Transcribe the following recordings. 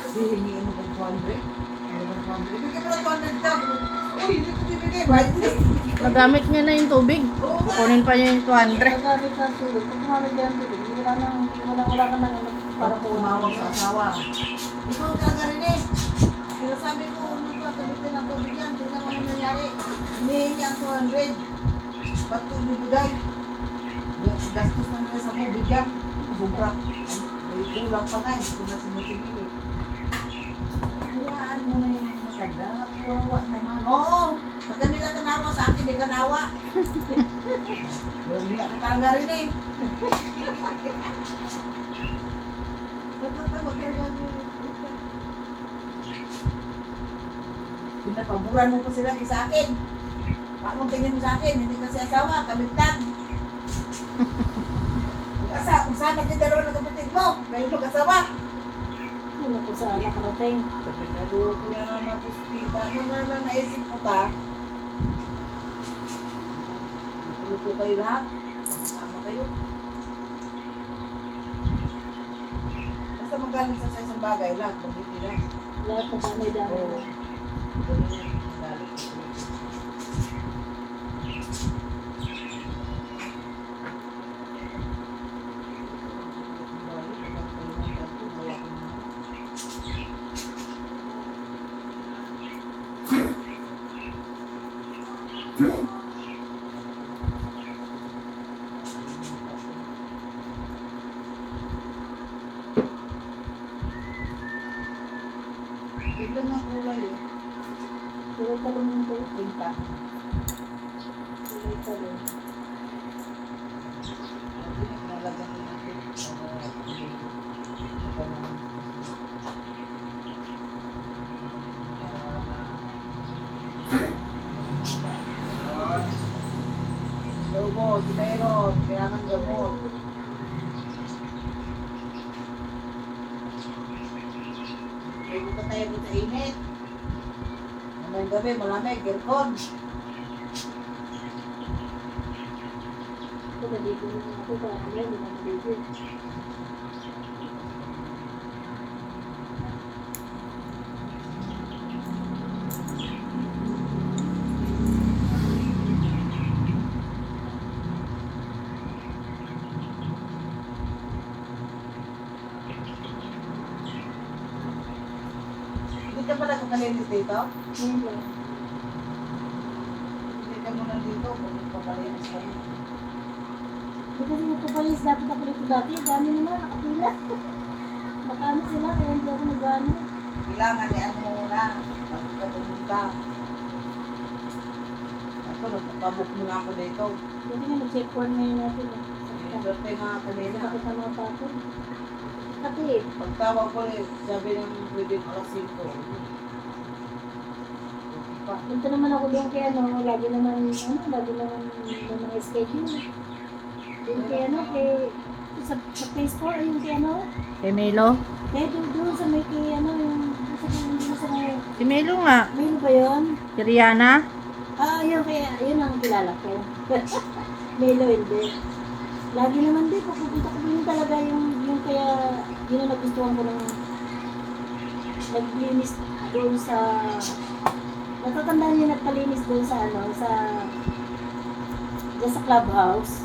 Hihingiin mo kung 200. Bigyan mo na 200 ka. Uy, hindi ko bibigay. Right? Nagamit niya na yung tubig. Kukunin pa niya yung 200. Nagamit ng tulog. Pag kumamit yan tulog, wala ka nang Para po umawag sa asawa. Ikaw talaga rin eh. Pero sabi ko, ano ba, gamitin ang tubig yan. Tingnan mo ano nangyari. Hinihingi ang 200. Ba't ko bibigay? Gastos na nila sa tubig yan. Sobra. May kulang pa nga. Hindi ko na sinusigil eh. Hayaan mo na yung matanda. Kawawa naman. Oo. Pagka nila tanawa sa akin, hindi ka nawa. Pero hindi ka talaga rin eh. Pinapaburan mo pa sila sa akin. Paano tingin mo sa akin? Hindi kasi asawa, kamigtan. Kung sana yung dalawa ng kapatid mo, kayo mag-asawa. Ano po sa nakarating? Pinaluwa ko na naman po si Tita. Ano na lang naisip mo ka? Ano po kayo lahat? Sama kayo. Basta magaling sa isang bagay lang, mabuti lang. Lahat na dami-dami. Oo. Magaling. Ito na kulay eh. Tulay talong yung tulay. Pinta. Tulay talong. Nalagyan ko natin. Gamot, meron. Kailangan gamot. Kaya ko tayo dito sa init. Ngayong gabi, malamig, aircon. Ito naligo na ako. Parang yan, hindi na naligo. Hindi ka pala kakalinis dito? Hindi. Hindi ka muna dito kung kakalinis ka rin. Hindi kasi nagpapalis. Dapat ako dito dati. Dami naman. Nakapila. Makano sila. Kaya hindi ako nag-ano. Kailangan yan mo muna. Bago ka pumunta. Ako, nagpapabok muna ako dito. Kasi nga nag-check one ngayon natin. Swerte nga kanina. Sakit ang mga pato. Kasi Pagtawag ko eh, sabi ng pwede alas 5. punta naman ako doon kay ano. Lagi naman may mga schedule. Doon kay ano. Sa phase 4. Yung kay ano. Kay Melo. Kaya doon sa may kay ano. Yung sa may. Si Melo nga. May ano ba yun? Si Rihanna. Yun kaya, yun ang kilala ko. Melo, hindi. Lagi naman din, pupunta ko din talaga yung kaya, yun ang nagustuhan ko ng naglinis doon sa, natatandaan niyo nagpalinis doon sa ano, dyan sa clubhouse.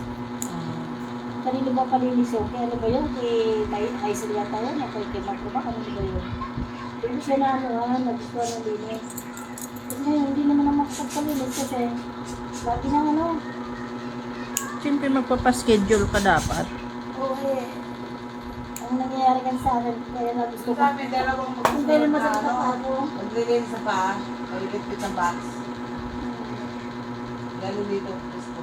Kanino ba palinis yun? Kaya ano ba yun? Kay Aisel yata yun, o kay Macroba, kanino ba yun? Doon siya na ano, nagustuhan ng linis. Kasi ngayon, hindi naman ang makapagpalinis kasi lagi ng ano. Siyempre magpapaschedule ka dapat. Oo eh. Ang nangyayari kan sa akin, kaya na gusto ko. Sa amin, dalawang Kung kailan masakit ang ako. Maglilinis sa paa, malilipit ang box. Lalo dito, gusto.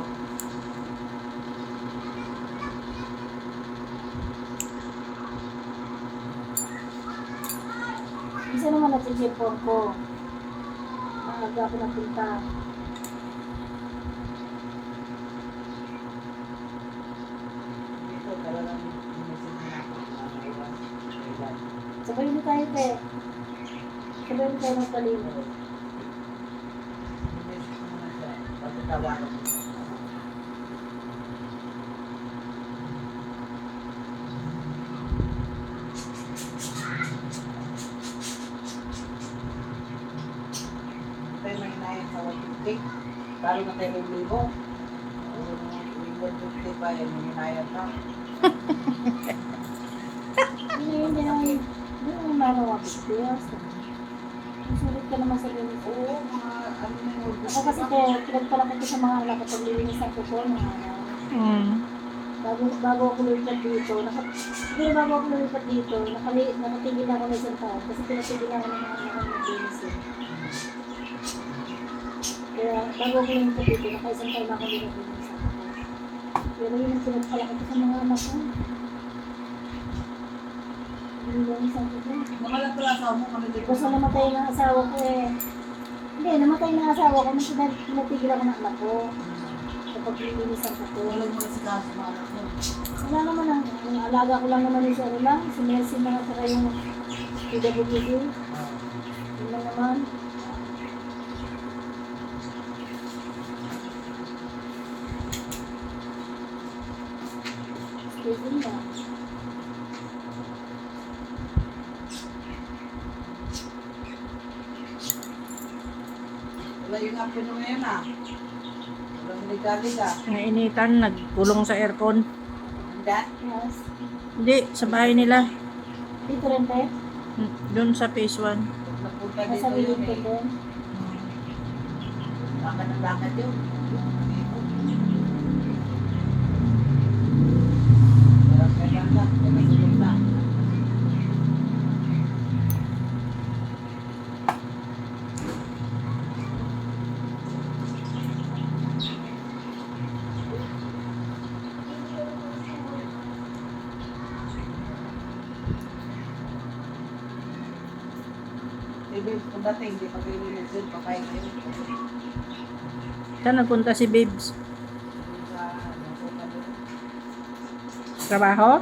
Isa naman natin-check-on ko. Maaga ako napunta. Dito, talagang inisip na ako. Nakaiwas. Kailan. Sabay mo tayo, te. Sabay mo tayo magpalinis. Inisip mo na siya. Pagkatawanan mo. 150. Lalo na tayo ng libo. 150 pa yan, hinayat na. Hindi naman marawa biglas. Ang sulit ka naman sa linis. Oo, mga ano na yun. Ako kasi pinagpalaki ko sa mga anak ko pag lilinis ng kuko, mga bago ako lumipat dito, siguro bago ako lumipat dito, nakatigil ako ng isang taon kasi pinatigil ako ng mga anak ko maglinis eh. Kaya bago ako lumipat dito, nakaisang taon ako lumipat ng isang kuko. Pero yun ang pinagpalaki ko sa mga anak ko. Nilinis ang kuko. Nakalat pala asawa mo kami dito. Basta namatay ng asawa ko eh. Hindi, namatay ng asawa ko nung pinatigil ako ng anak ko. Kapag nilinis ang kuko. Wala mo na si Kaso mga anak mo. Wala naman ang alaga ko lang naman yung sa ulang, si Messi na at saka yung PWD. Yun lang naman. Stable na. Wala yung apo nyo ngayon ah. Walang liga-liga. Nainitan, nagkulong sa aircon. Handa? Yes. Hindi, sa bahay nila. Dito rin tayo. Doon sa phase 1. Pag napunta Nasa dito yun willing ko eh. din. Lakad ng lakad yun. Kaya lang, nakasulong na. Baby, kung dati hindi pa kayo nilagsin, pakain kayo. Saan nagpunta si Babes? Sa nasukan doon. Trabaho?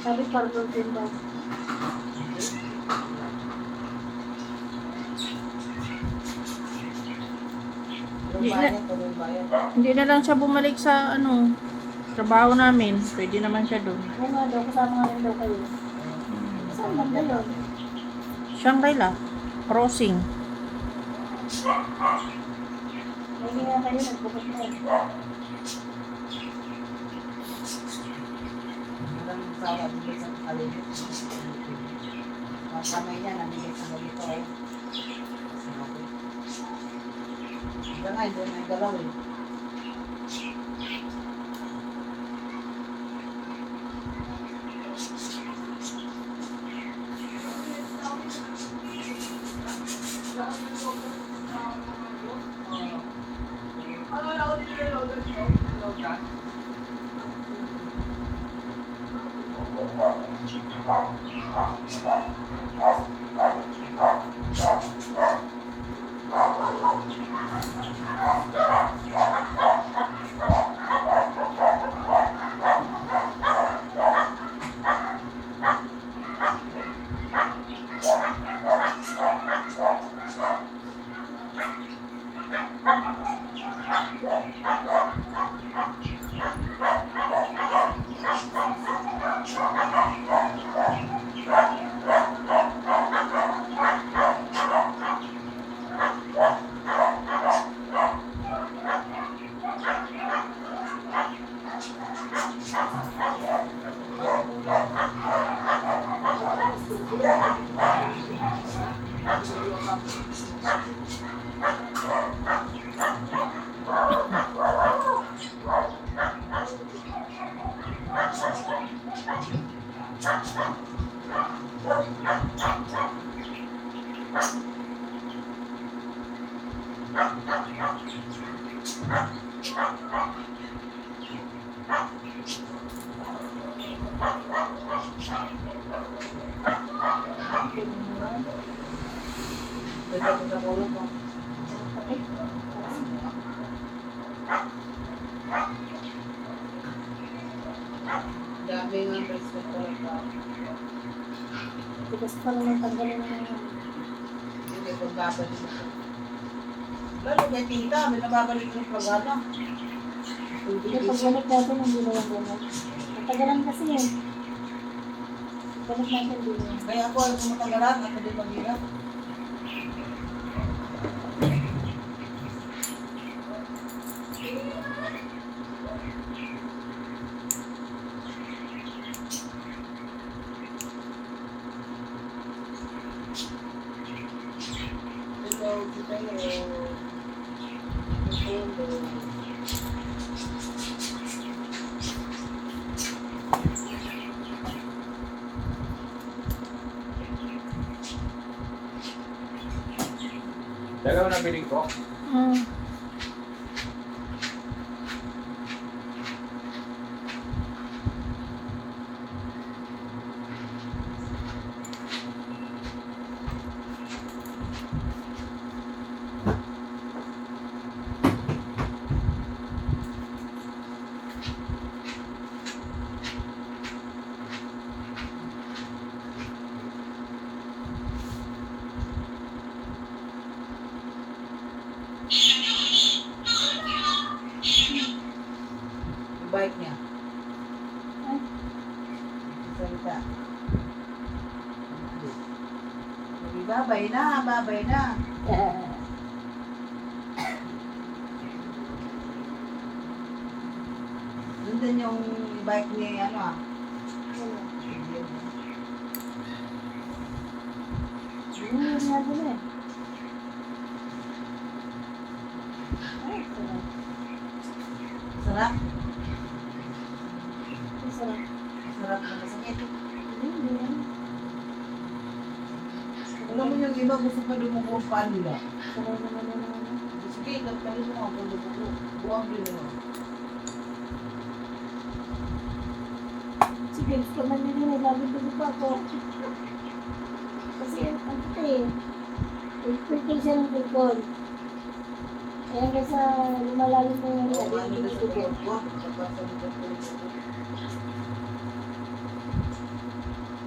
Sabi pardon din daw. Hindi na lang siya bumalik sa trabaho namin. Pwede naman siya doon. Oo nga daw, kasama nga rin daw kayo. Saan banda yun? Shangri-La. Crossing. Hindi nga kayo, nagbukot na eh. Maraming sawa dito sa kalimit. Mga kamay niya, namigay sa ganito eh. Sinabi. Hanggang ngayon, doon may galaw eh. Pwede ko sa kulot mo. Dami nga bracelet ko lang pa. Tigas pa naman tanggalin ng Hindi ko babalik ito. Lalo kay tita, may nababalik ng programa. yung pagbalik natin hindi naman gano'n. Matagalan kasi yun. Balik natin din yun. Kaya ako ay tumatagalan, ako din maghirap. Dalawa na piling ko. Mm. Yung bike niya. Ay. Salita. Sabi, babay na, babay na. Doon din yung bike ni ano ah. Yun nga din eh. Ay, sarap. Sarap. Ay, sarap. Sarap na masakit. Hindi yan. Alam mo yung iba gusto pa dumugo ang paan nila. Sarap naman yun ang ano. Sige, kapalin mo ako dumugo. Buwang din mo. Sige, gusto man nyo din eh. Lagi dugo pa ako. Kasi ang puti eh. Pilkil siya ng pilkol. Kaya kaysa lumalalim na yung Oo, hindi ano na sa dugo. buwang ko. Kapag sa buwang ko.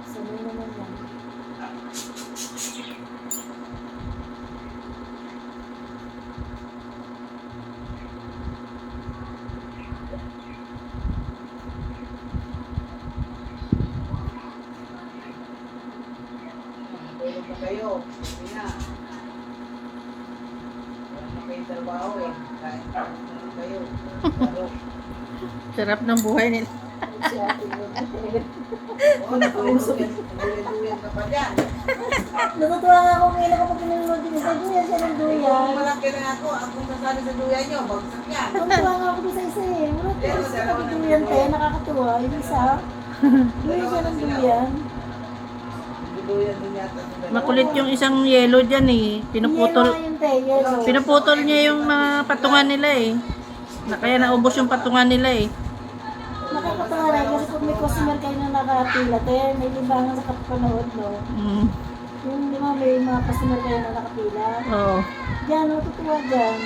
Sanay naman yan. Tulog na kayo. Sabi na. Wala na kayo trabaho eh. Kain na kayo. Laro. Sarap ng buhay nila. Si ate mo. Oo, nagduyan ka pa dyan. Natutuwa nga ako ngayon kapag pinanood din sa duyan siya ng Kung duyan. malaki na ako, akong kasali sa duyan nyo, bagsak yan. Natutuwa nga ako doon sa isa eh. Wala Pero ko sa dalawa na duyan duyan. tayo, nakakatuwa. Yung isa, duyan siya ng duyan. Duyan din yata. sa dalawa. Makulit yung isang yellow dyan eh. Pinuputol. Yellow nga yun tayo, yellow. Pinuputol niya yung mga patungan nila eh. Kaya naubos yung patungan nila eh. Nakakatawa rin kasi kung may customer kayo na nakapila, tayo may libangan sa kapanood, no? Mm. Yung di ba may mga customer kayo na nakapila. Oo. Diyan, natutuwa dyan.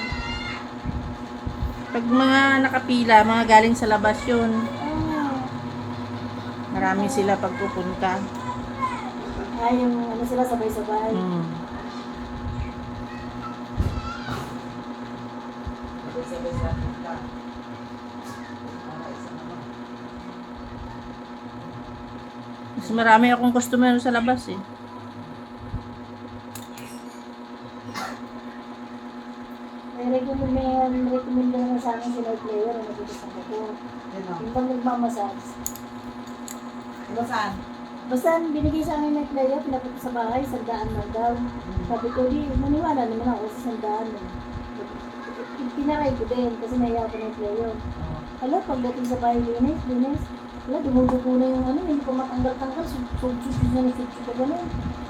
Pag mga nakapila, mga galing sa labas yun. Ah, Marami sila pagpupunta. yung ano sila sabay-sabay. Mm. Sabay-sabay sa punta. Para isa naman. Mas marami akong customer sa labas eh. May recommend na sa akin sila player na nagbibisan ko. Yan o. Yung pag nagmamasage. Diba saan? Basta binigay sa amin ng player, pinapunta sa bahay, sandaan lang daw. Sabi ko, di, maniwala naman ako sa sandaan. Pinaray ko din kasi nahiya ako ng player. Hala, pagdating sa bahay, linis. Hala, dumudugo na yung ano, hindi ko matanggal-tanggal. Sub-sub na ni-sub-sub ka gano'n.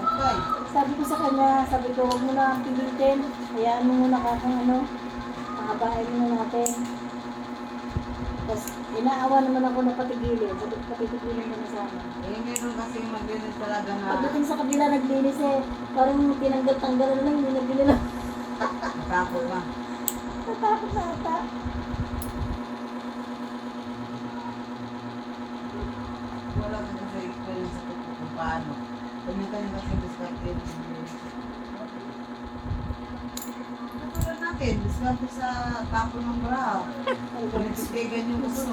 Okay. Sabi ko sa kanya, sabi ko, huwag mo na pilitin. Hayaan mo muna kakang ano, makabahay mo na natin. Tapos, inaawa naman ako na patigilin. Sabi ko, patigilin mo na sana. Eh, meron kasi maglinis talaga na Pagdating sa kabila, naglinis eh. Parang tinanggal-tanggal na lang, hindi nagbili lang. natakot na. Natakot na ata. Wala ka kasi experience sa kung paano. Kanya-kanya kasi diskarte. Katulad natin, diskarte sa tapo ng bra. Pinagsistigan yung gusto.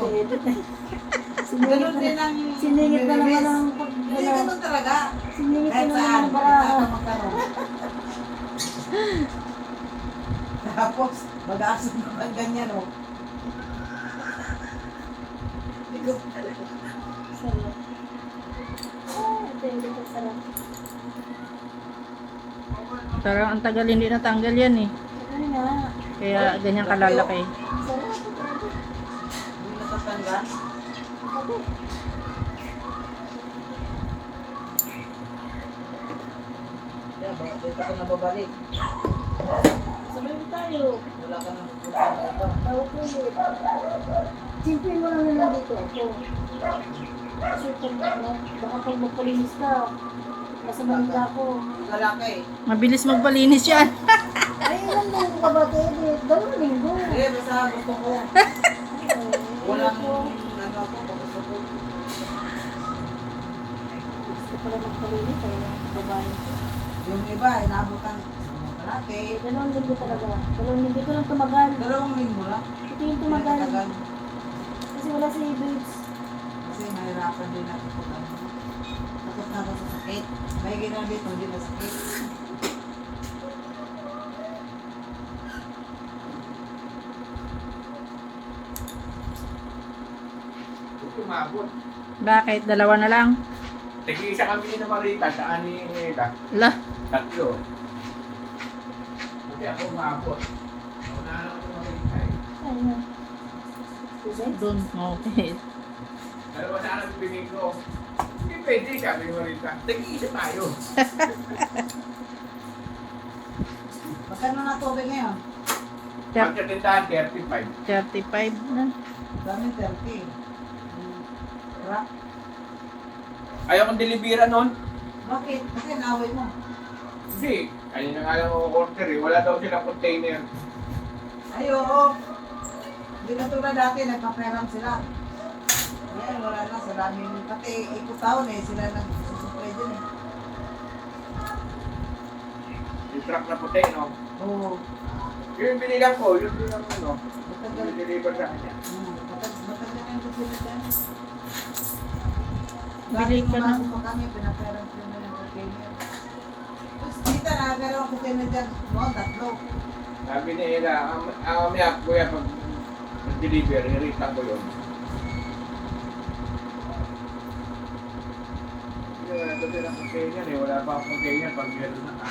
Ganun din ang Siningit na naman release. ang Hindi ganun talaga. Siningit Kahit na naman saan, ang kahit baraha. saan ka magkaroon. Tapos, mag-aasok naman ganyan, oh. Ikaw talaga. Sarap. Ito yung sarap. Okay, Parang ang tagal hindi natanggal yan eh. Ano nga. Kaya ganyan kalalaki. Sarap. Grabe. Hindi natatanggal. Grabe. Dito ka na babalik. Sabay mo tayo. Wala ka nang pupunta dito. Tawag ko ulit. Simple mo lang na nandito ako. Kasi baka pag magpalinis ka, nasa Manila ako. Lalaki. Mabilis magpalinis yan. Ay, ilan lang ka ba, David? 2 linggo. Hindi, basta gusto ko. Walang ko. ano ako, gusto ko. Gusto pala magpalinis, ay babae. Yung iba, inabutan. Lalaki. 2 linggo talaga. 2 linggo ito lang tumagal. 2 linggo lang. Ito yung tumagal. Tagal. Kasi wala si Babes. Kasi mahirapan din ako pag ano. Takot na ako sa sakit. May ginawa dito, hindi na sakit. Umabot. Bakit? Dalawa na lang? Nag-iisa kami ni Marita sa ani Eda. La. 3. Kasi ako umabot. Unahan ako ni Marita eh. Ayun. Si Babes? Doon. Okay. Dalawa sana ang bibigay ko. Hindi pwede, sabi ni Marita. Nag-iisa tayo. Magkano na tubig ngayon? Pagkatindahan, 35. 35 na. Dami 30. Rock. Ayaw kong delibera nun. Bakit? Kasi naway mo. Hindi. Kanina nga lang ako order eh. Wala daw silang container. Ay, oo. Hindi na tulad dati, nagpaperam sila. Ngayon, wala na. Sa daming, pati ikot-taon eh, sila nagsusupply din eh. Yung truck na puti, no? Oo. Yung binilang ko, yung binilang ano. Matagal. Deliver sa kanya. Matagal na yung sila dyan. Bili ka na. Bago pa kami, pinaperam sila na yung container. Tapos dito, nakagalaw ang container dyan. Noon, 3. Sabi ni Ella, ang may ako kuya pag deliver, nirita ko yun. Hindi, wala daw silang container eh. Wala pa akong container pag meron na ka.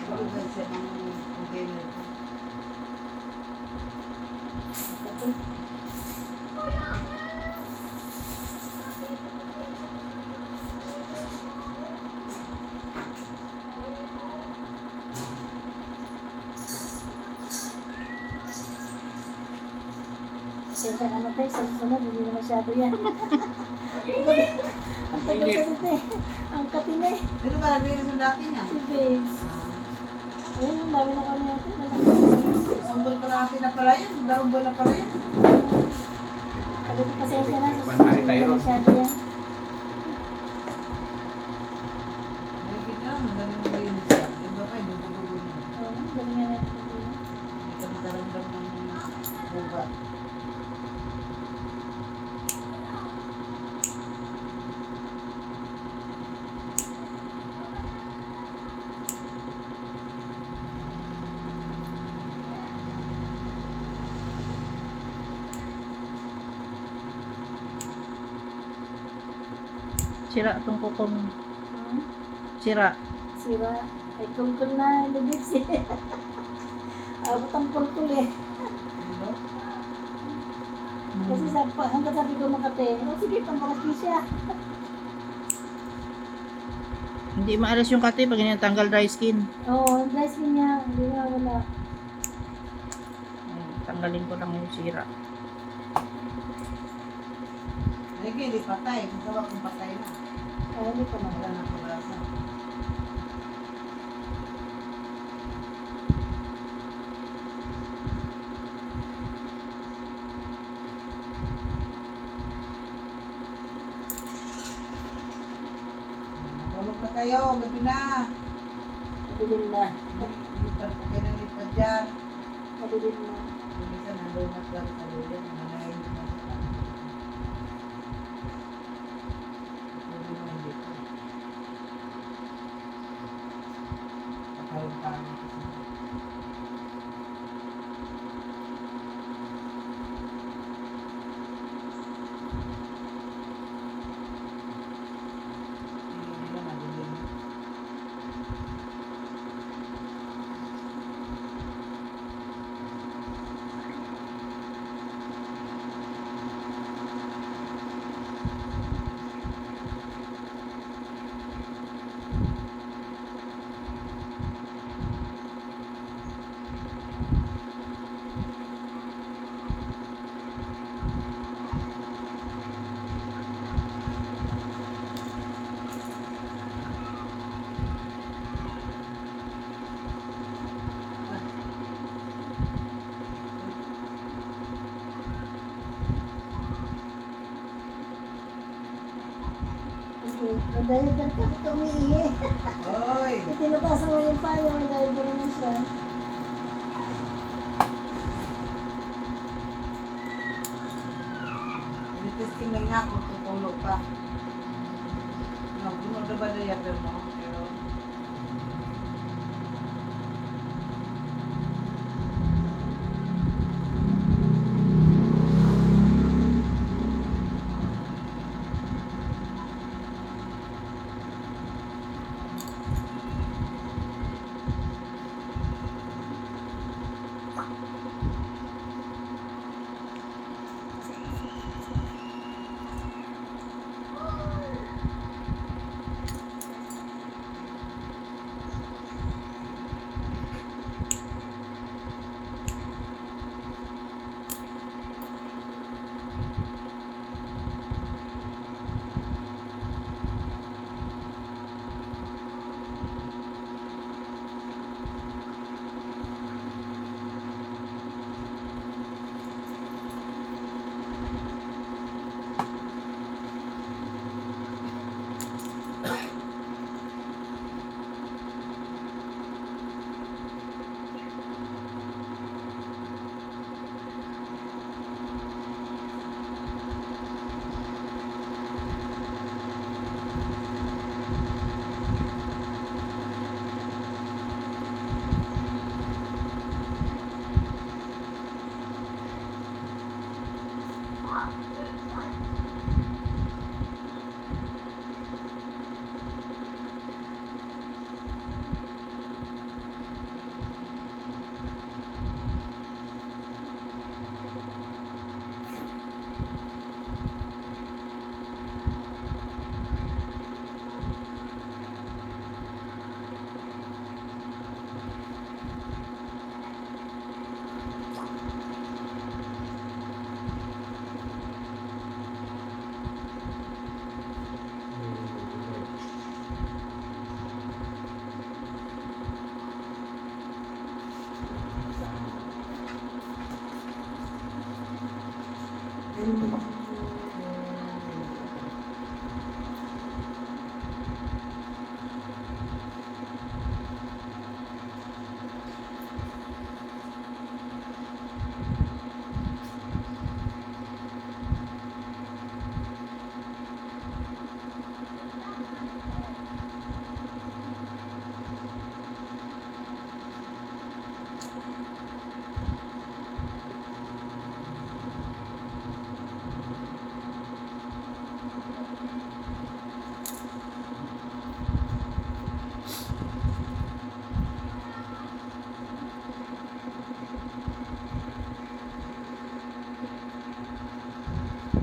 Matagal siya ng container. Sensya naman tayo, sa susunod, hindi na masyado yan. Ang tagal ka dito eh. Ang katine. Dito ba nabilis yung dati niya? Si Babes. Ayun, ang dami na kami natin. Isang buwan pa natin na pala yun. Dalawang buwan na pala yun. Pagod pasensya na, sa susunod, Panay hindi tayo. na masyado yan. May kita, magaling mo yun siya. Iba pa, dugo-dugo niya. Oo, galing nga natin. Hindi ka makaramdam ng buga. Sira itong kuko mo. Hmm? Sira. Sira. Ay, kulkul na, Babes eh. Abot ang kulkul eh. Ano? Kasi hanggang sabi ko makate, oh sige, pangkaraspi siya. Hindi maalis yung kati pag ganyan tanggal dry skin. Oo, ang dry skin niya, hindi na wala. Ayan, tanggalin ko lang yung sira. Ay, hindi patay. Kung sawa kung patay na. Ay, hindi pa Wala naman. na paglasan. Tulog na kayo, gabi na. Madilim na. Lipat po kayo ng lipat dyan. Madilim na. Minsan nandun na sa kaluyan, nanayin na sa kanya. Hindi mo hindi ko. Pagkaroon kami kasi. Hindi nila madilim. Sige, mag-diaper ka, ba't umiihi? Oy! Tinatasan mo yung payo, mag-diaper naman siya. Testing lang nga kung tutulog pa. No, bunod na ba na yapper mo? Pero,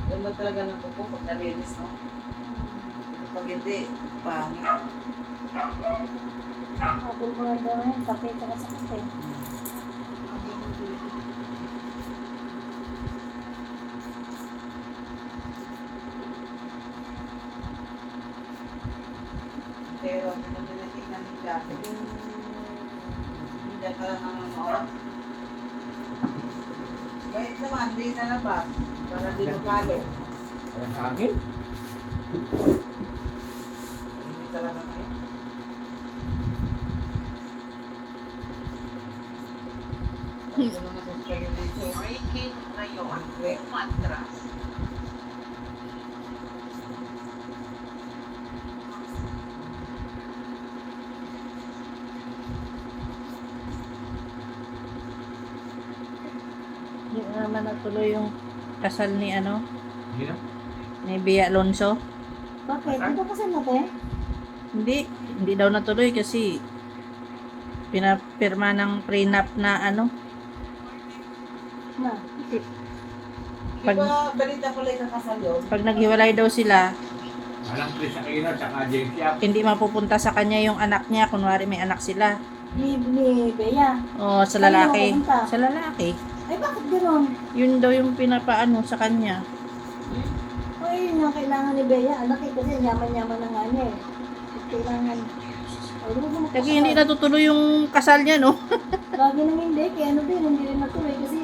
ganda talaga ng kuko pag nalinis, no? Pag hindi, pangit. Apple mo na daw yun, kape tsaka sa kape. Pero, pinagdinitingnan nila, hindi ka lang naman mawag. Kahit naman, di na labas. Para di magkalo. Para sa akin? Hindi talaga kayo. Ano naman sa dito? Breaking ngayon, Wait. matras. Hindi na naman natuloy yung kasal ni ano, Hindi na. ni Bea Alonso. Bakit? Di ba kasi natin? Hindi daw natuloy kasi pinapirma ng prenup na ano. Na. Di ba balita pala yung kakasal yun? Pag naghiwalay daw sila, Alang Chris Aquino, tsaka James Yap. hindi mapupunta sa kanya yung anak niya, kunwari may anak sila. Ni Bea. O sa Saan lalaki. mapupunta? Sa lalaki. Ay, bakit gano'n? Yun daw yung pinapaano sa kanya. Ay, yun ang kailangan ni Bea. Anak eh, kasi yaman-yaman na nga niya eh. Kailangan. Ay, di ba mo Kasi hindi natutuloy yung kasal niya, no? Lagi nang hindi. Kaya ano din, hindi rin natuloy. Kasi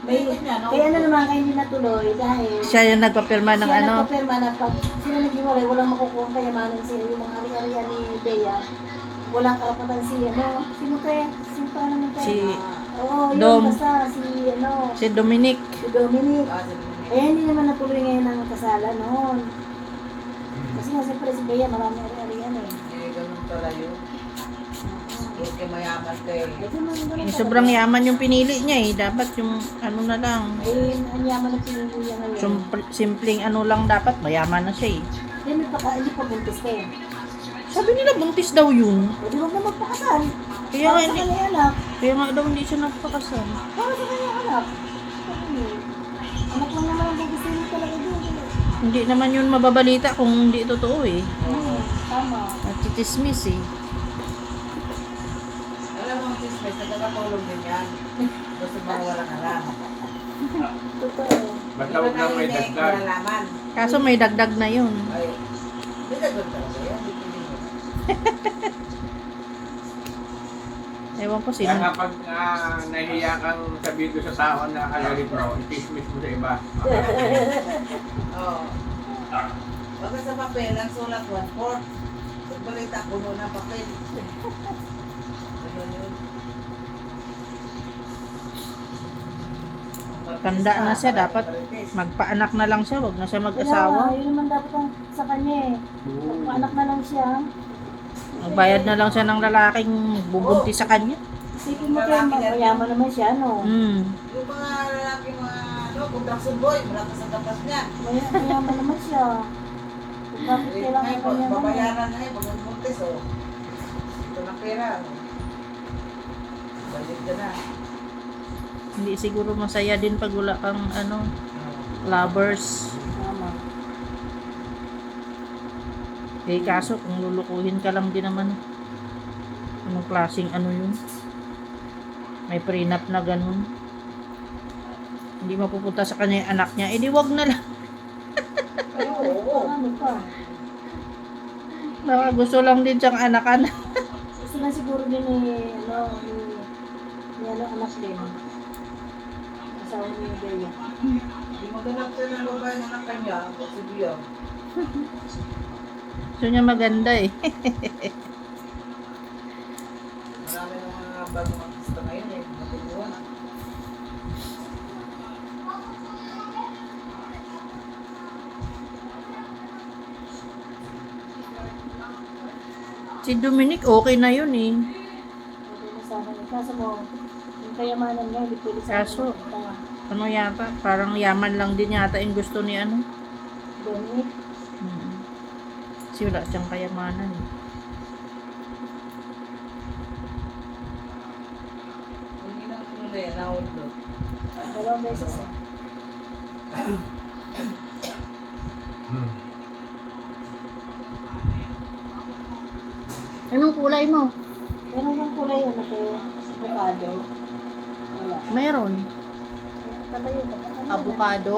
May kanya, no? Kaya ano naman kayo hindi natuloy dahil Siya yung nagpapirma ng siya ano. nagpapirma na pag sila naghiwalay, walang makukuha ang kayamanan sila, yung mga ari-arian ni Bea. Walang karapatan si ano. Sino kaya? Sino pa naman kaya? Si Oo, yun Dom. basta si ano, si Dominic. si Dominic. Ah, sige. Eh, hindi naman natuloy ngayon ang kasalan noon. Kasi nga siyempre si Bea, marami ari-arian eh. Eh, ganun pala yun. Porque mayaman kayo. Eh, ganun Eh, sobrang yaman yung pinili niya eh. Dapat yung ano na lang. Eh, ang yaman ng pinili niya ngayon. Simpleng ano lang dapat. Mayaman na siya eh. Hindi pa buntis ka eh. Sabi nila buntis daw yun. O, di wag na magpakasal. Kaya nga Para sa hindi, kanyang anak. kaya nga daw hindi siya nagpakasal. Para sa kanyang anak. Anak lang naman ang gugustuhin mo talaga doon. Hindi naman yun mababalita kung hindi totoo eh. Tama. Natitismis eh. Alam mo, sis, may nagkakatulong din yan. Gusto mo walang alam. Totoo. Basta huwag na may narinig, dagdag. malalaman. Kaso may dagdag na yun. Ay, hindi dagdag talaga yan. Hindi pwede mo. Ewan ko Kaya sino. kapag nahihiya kang sabihin doon sa tao na alalit mo, itismis mo sa iba. Oo. Baka sa papel, ang sulat 1/4. Pagbalita, puno ng papel. Ano yun? Tanda na siya, dapat magpaanak na lang siya. Wag na siya Kaya mag-asawa. nga, yun naman dapat ang sa kanya eh. Anak na lang siya. Magbayad na lang siya ng lalaking bubuntis sa kanya. Isipin mo kayo, mayaman naman siya, no? Yung mga lalaki, mga construction boy, malakas ang tapas niya. Mayaman naman siya. Bakit kailangan Ngayon, kanya naman? babayaran na pag buntis, oh. Ito na pera, oh. Balik ka na. Hindi siguro masaya din pag wala kang ano, lovers. Tama. Eh kaso kung lulukuhin ka lang din naman. Anong klaseng ano yun? May prenup na ganun. Hindi mapupunta sa kanya yung anak niya. Eh di wag na lang. Ay, oo. Ano pa? Baka gusto lang din siyang anakan. Gusto na siguro din ni, anak din. Asawa ni Bea. Di maganap siya ng babae ng anak kanya, kasi diya. Gusto niya maganda eh. Marami ng mga bagong artista ngayon, eh. Matutuwa na. Si Dominic okay na yun eh. Pwede na sa akin. Kaso mo, yung kayamanan niya, hindi pwede sa Kaso, akin. ano yata, parang yaman lang din yata yung gusto ni ano. Dominic. Kasi wala siyang kayamanan eh. Hindi na pinuli, nahulog. Dalawang beses. Anong kulay mo? Meron bang kulay yun ako? Avocado. Wala. Meron. Tatayo ka. Avocado.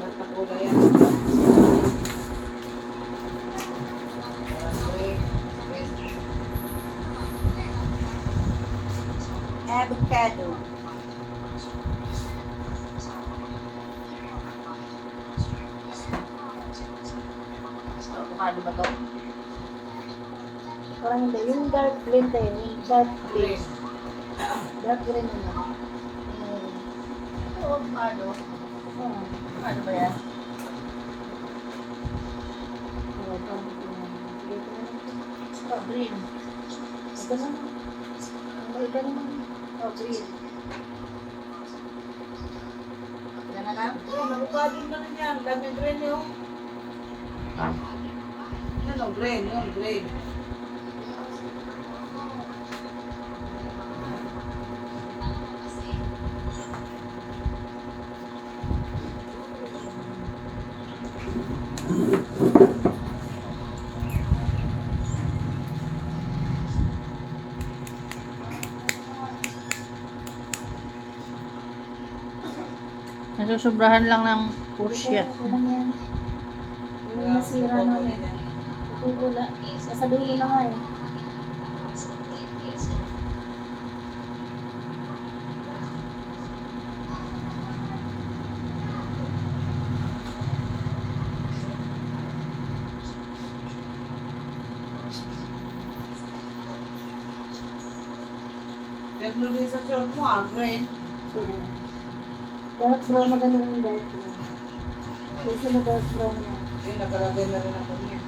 Nagpapula yan. Avocado. Avocado ba to? Parang hindi. Yung dark green tayo. Yung dark green. Dark green ano. Avocado. Ah. Ano ba yan? Oh, parang sige, ito na lang. Green. Ito na lang. Ang iba naman. Oh, green. Yan na lang. Avocado na rin yan. Dami green yun. Ano, green yun, green. Nasusobrahan lang ng pusya. Ito lang yan. Yung nasira na ulit. Tutula. Sa dulo na nga eh. Pero din sa short mo, green. So, dark brown na gano'n yung dark brown. Gusto na dark brown na. Eh, nakalagay na rin ako niya.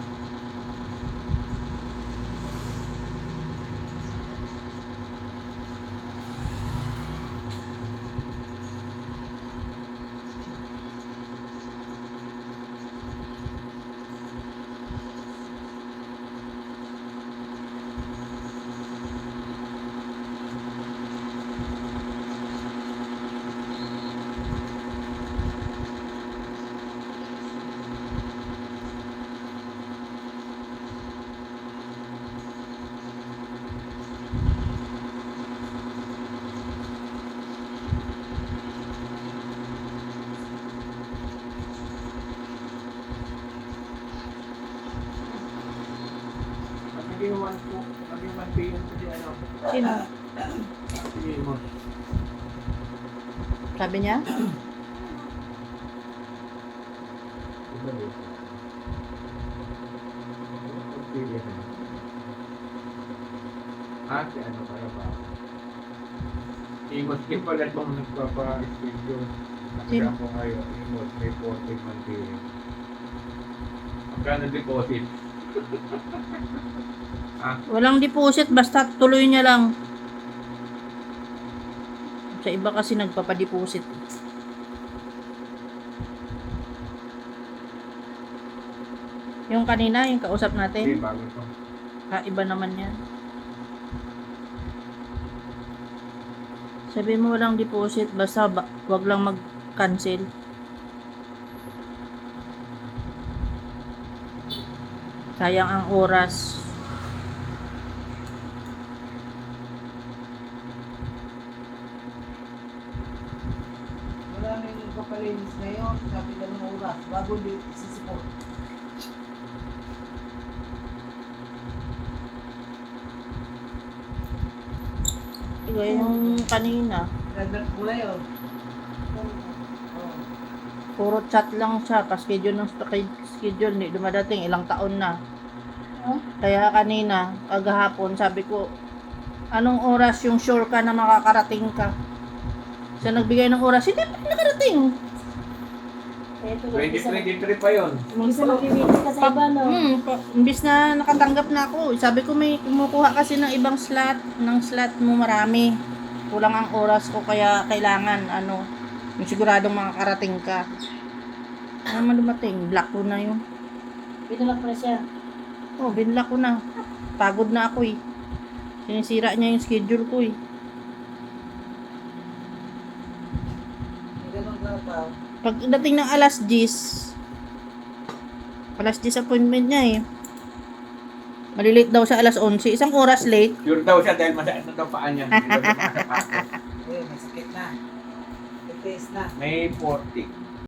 Naging 1 p.m. kasi ano. Sino? Sige mo. Sabi niya? Iba din. Pagpili na. Si ano pala ba? Imos din pala itong nagpapa-schedule. Kasi Sino? ako ngayon, Imos, may 40 man din. Magkano deposit? Walang deposit, basta tuloy niya lang. Sa iba kasi nagpapadeposit. Yung kanina, yung kausap Hindi, natin, bago to. iba naman yan. Sabi mo walang deposit, basta wag lang mag-cancel. Sayang ang oras. Wala na yung kapalinis ngayon. Sabi ka ng oras. Bago di sisipot. Iba yung kanina. Nagdag ko na yun. Oh. Puro chat lang siya. Pa-schedule ng schedule. Hindi dumadating. Ilang taon na. Huh? Kaya kanina, kagahapon, sabi ko, anong oras yung sure ka na makakarating ka? Siya nagbigay ng oras. Hindi pa nakarating. Ito, mag-isa 2023 pa yun. mag-ibigay ka sa iba, no? Imbis na nakatanggap na ako. Sabi ko may kumukuha kasi ng ibang slot. Ng slot mo marami. Kulang ang oras ko kaya kailangan yung siguradong makakarating ka. Ano man dumating? Block ko na yun. Binulak pa na siya. Oh, binlock ko na. Pagod na ako eh. Sinisira niya yung schedule ko eh. May ganun tataw. Pagdating ng alas 10 appointment niya eh. Malilate daw sa alas 11. Isang oras late. Sure daw siya dahil masakit na daw paa niya. Hindi daw siya makasapasok. Eh, masakit na. Ipis na. May 40.